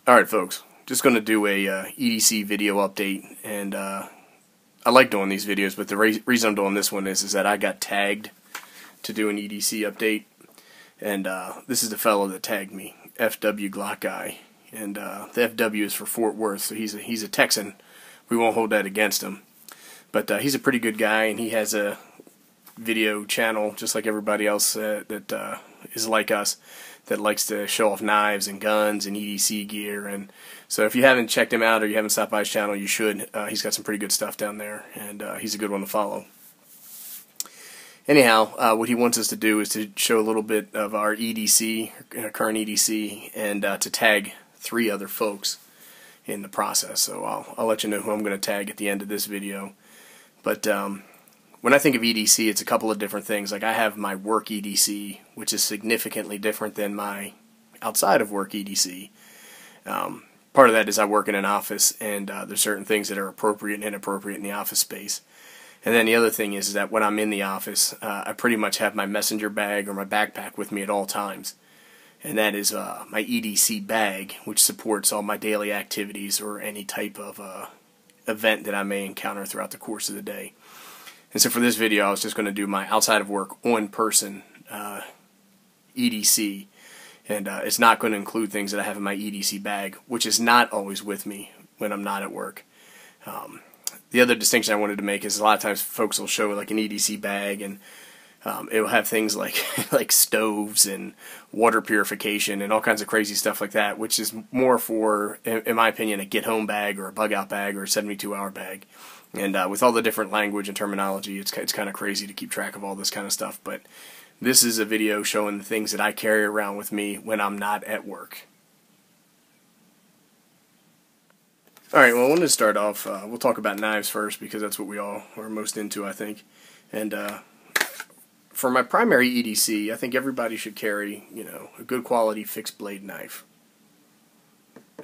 Alright folks, just going to do a EDC video update, and I like doing these videos, but the reason I'm doing this one is that I got tagged to do an EDC update, and this is the fellow that tagged me, FW Glock Guy, and the FW is for Fort Worth, so he's a Texan. We won't hold that against him, but he's a pretty good guy, and he has a video channel just like everybody else that is like us, that likes to show off knives and guns and EDC gear. And so if you haven't checked him out or you haven't stopped by his channel, you should. He's got some pretty good stuff down there, and he's a good one to follow. Anyhow, what he wants us to do is to show a little bit of our EDC, current EDC, and to tag 3 other folks in the process. So I'll let you know who I'm going to tag at the end of this video. But when I think of EDC, it's a couple of different things. Like, I have my work EDC, which is significantly different than my outside of work EDC. Part of that is I work in an office, and there's certain things that are appropriate and inappropriate in the office space. And then the other thing is that when I'm in the office, I pretty much have my messenger bag or my backpack with me at all times. And that is my EDC bag, which supports all my daily activities or any type of event that I may encounter throughout the course of the day. And so for this video, I was just going to do my outside of work, on-person EDC. And it's not going to include things that I have in my EDC bag, which is not always with me when I'm not at work. The other distinction I wanted to make is a lot of times folks will show like an EDC bag, and it will have things like like stoves and water purification and all kinds of crazy stuff like that, which is more for, in my opinion, a get-home bag or a bug-out bag or a 72-hour bag. And with all the different language and terminology, it's kind of crazy to keep track of all this kind of stuff. But this is a video showing the things that I carry around with me when I'm not at work. Alright, well, I wanted to start off, we'll talk about knives first, because that's what we all are most into, I think. And for my primary EDC, I think everybody should carry, a good quality fixed blade knife.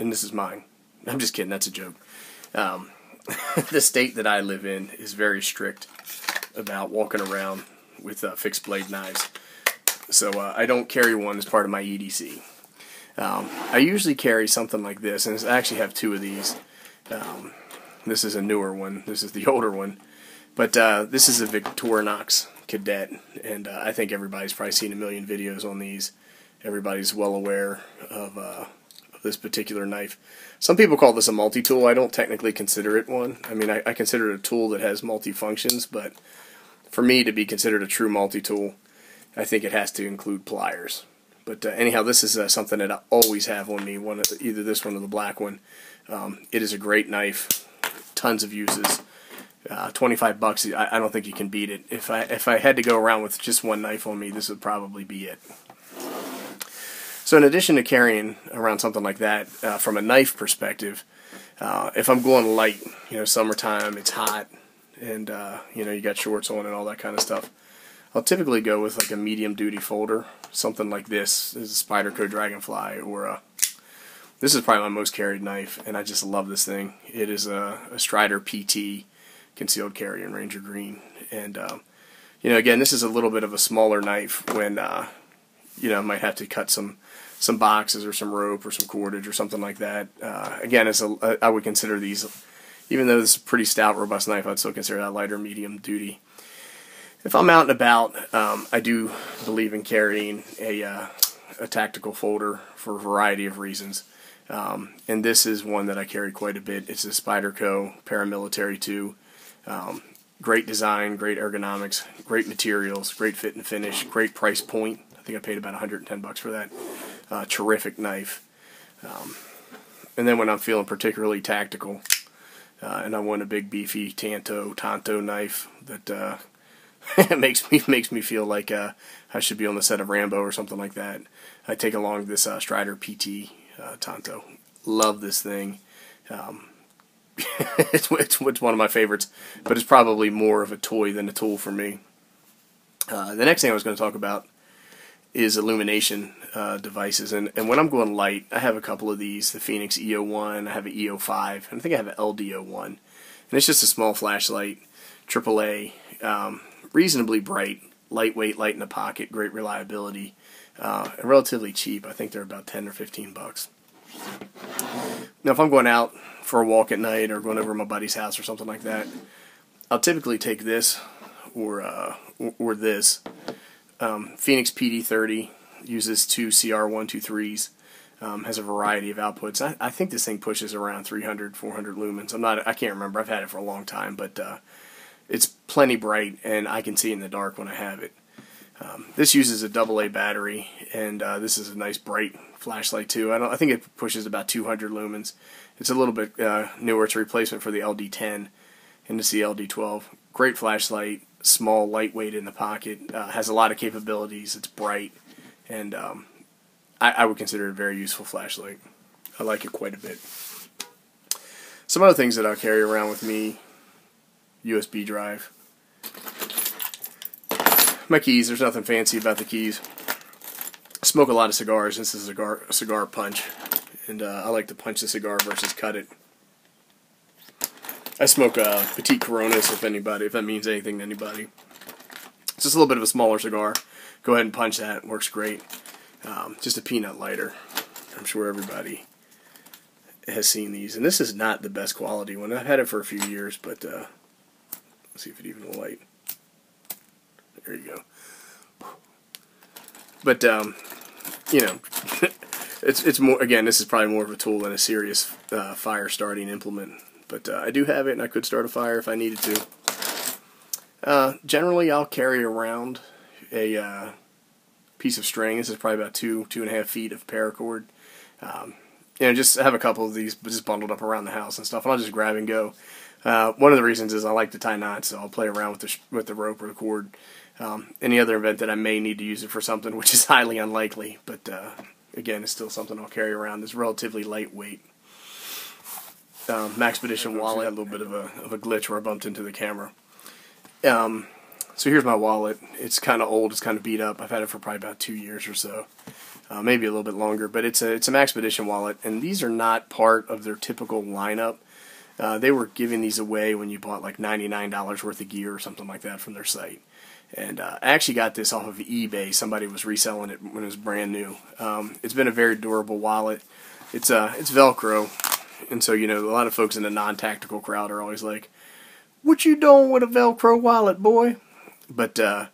And this is mine. I'm just kidding, that's a joke. The state that I live in is very strict about walking around with fixed blade knives, so I don't carry one as part of my EDC. I usually carry something like this, and I actually have 2 of these. This is a newer one, this is the older one, but this is a Victorinox Cadet, and I think everybody's probably seen a million videos on these. Everybody's well aware of this particular knife. Some people call this a multi-tool. I don't technically consider it one. I mean, I consider it a tool that has multi-functions, but for me to be considered a true multi-tool, I think it has to include pliers. But anyhow, this is something that I always have on me, either this one or the black one. It is a great knife, tons of uses. 25 bucks, I don't think you can beat it. If I had to go around with just one knife on me, this would probably be it. So in addition to carrying around something like that, from a knife perspective, if I'm going light, summertime, it's hot, and you got shorts on and all that kind of stuff, I'll typically go with like a medium duty folder, something like this. This is a Spyderco Dragonfly, or this is probably my most carried knife, and I just love this thing. It is a Strider PT concealed carry in Ranger Green, and again, this is a little bit of a smaller knife when I might have to cut some boxes or some rope or some cordage or something like that. Again, I would consider these, even though this is a pretty stout, robust knife, I'd still consider that lighter medium duty. If I'm out and about, I do believe in carrying a tactical folder for a variety of reasons. And this is one that I carry quite a bit. It's a Spyderco Paramilitary 2. Great design, great ergonomics, great materials, great fit and finish, great price point. I think I paid about 110 bucks for that. Terrific knife. And then when I'm feeling particularly tactical, and I want a big beefy Tanto knife that makes me feel like I should be on the set of Rambo or something like that, I take along this Strider PT Tanto. Love this thing. It's one of my favorites, but it's probably more of a toy than a tool for me. The next thing I was going to talk about is illumination devices, and when I'm going light, I have a couple of these, the Phoenix EO1, I have an EO5, and I think I have an LDO1, and it's just a small flashlight, AAA, reasonably bright, lightweight, light in the pocket, great reliability, and relatively cheap. I think they're about 10 or 15 bucks. Now, if I'm going out for a walk at night or going over to my buddy's house or something like that, I'll typically take this or this. Phoenix PD30 uses two CR123s. Has a variety of outputs. I think this thing pushes around 300, 400 lumens. I can't remember. I've had it for a long time, but it's plenty bright, and I can see in the dark when I have it. This uses a AA battery, and this is a nice bright flashlight too. I think it pushes about 200 lumens. It's a little bit newer. It's a replacement for the LD10 and the LD12. Great flashlight, small, lightweight in the pocket. Has a lot of capabilities. It's bright, and I would consider it a very useful flashlight. I like it quite a bit. Some other things that I'll carry around with me: USB drive. My keys, there's nothing fancy about the keys. I smoke a lot of cigars. This is a cigar punch, and I like to punch the cigar versus cut it. I smoke Petite Coronas, if that means anything to anybody. It's just a little bit of a smaller cigar. Go ahead and punch that. It works great. Just a peanut lighter. I'm sure everybody has seen these. And this is not the best quality one. I've had it for a few years, but let's see if it even will light. There you go. But you know, it's more. Again, this is probably more of a tool than a serious fire starting implement. But I do have it, and I could start a fire if I needed to. Generally, I'll carry around a piece of string. This is probably about 2.5 feet of paracord. Just have a couple of these just bundled up around the house and stuff, and I'll just grab and go. One of the reasons is I like to tie knots, so I'll play around with the rope or the cord. In the other event that I may need to use it for something, which is highly unlikely, but again, it's still something I'll carry around. It's relatively lightweight. Maxpedition wallet. Had a little bit of a glitch where I bumped into the camera. So here's my wallet. It's kind of old. It's kind of beat up. I've had it for probably about 2 years or so, maybe a little bit longer. But it's a Maxpedition wallet, and these are not part of their typical lineup. They were giving these away when you bought like $99 worth of gear or something like that from their site. And I actually got this off of eBay. Somebody was reselling it when it was brand new. It's been a very durable wallet. It's Velcro, and so a lot of folks in the non-tactical crowd are always like, "What you doing with a Velcro wallet, boy?" But what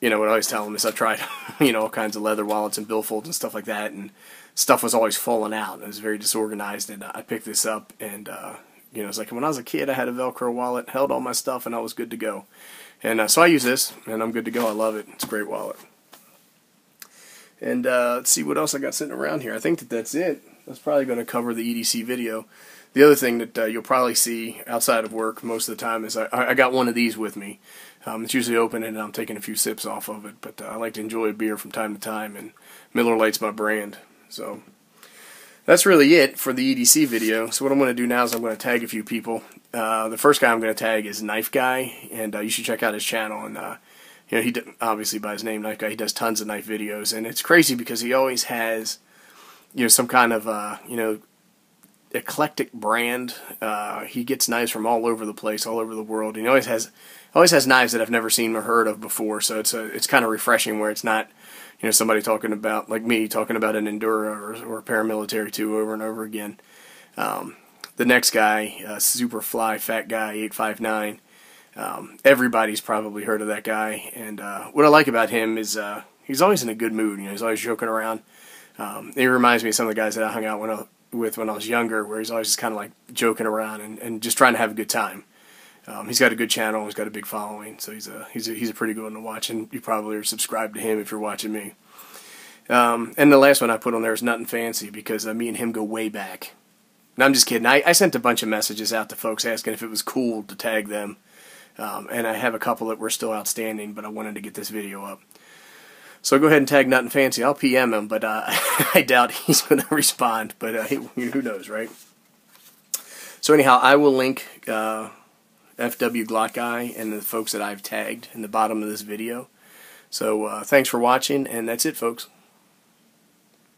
I always tell them is I've tried all kinds of leather wallets and billfolds and stuff like that, and stuff was always falling out. And it was very disorganized, and I picked this up, and it's like when I was a kid, I had a Velcro wallet, held all my stuff, and I was good to go. And so I use this, and I'm good to go. I love it. It's a great wallet. And let's see what else I got sitting around here. I think that's it. That's probably going to cover the EDC video. The other thing that you'll probably see outside of work most of the time is I got one of these with me. It's usually open, and I'm taking a few sips off of it. But I like to enjoy a beer from time to time, and Miller Lite's my brand. So that's really it for the EDC video. So what I'm going to do now is I'm going to tag a few people. The first guy I'm going to tag is Knife Guy, and you should check out his channel. And he obviously by his name, Knife Guy, he does tons of knife videos, and it's crazy because he always has some kind of eclectic brand. He gets knives from all over the place, all over the world. And he always has knives that I've never seen or heard of before. So it's kind of refreshing where it's not somebody talking about, like me, talking about an Endura or a paramilitary 2 over and over again. The next guy, super fly fat guy, 859. Everybody's probably heard of that guy. And what I like about him is he's always in a good mood. He's always joking around. He reminds me of some of the guys that I hung out with when I was younger, where he's always just kind of like joking around and just trying to have a good time. He's got a good channel. He's got a big following, so he's a pretty good one to watch, and you probably are subscribed to him if you're watching me. And the last one I put on there is Nothing Fancy, because me and him go way back. No, I'm just kidding. I sent a bunch of messages out to folks asking if it was cool to tag them, and I have a couple that were still outstanding, but I wanted to get this video up. So go ahead and tag Nothing Fancy. I'll PM him, but I doubt he's going to respond. But who knows, right? So anyhow, I will link FW Glock Guy and the folks that I've tagged in the bottom of this video. So thanks for watching, and that's it, folks.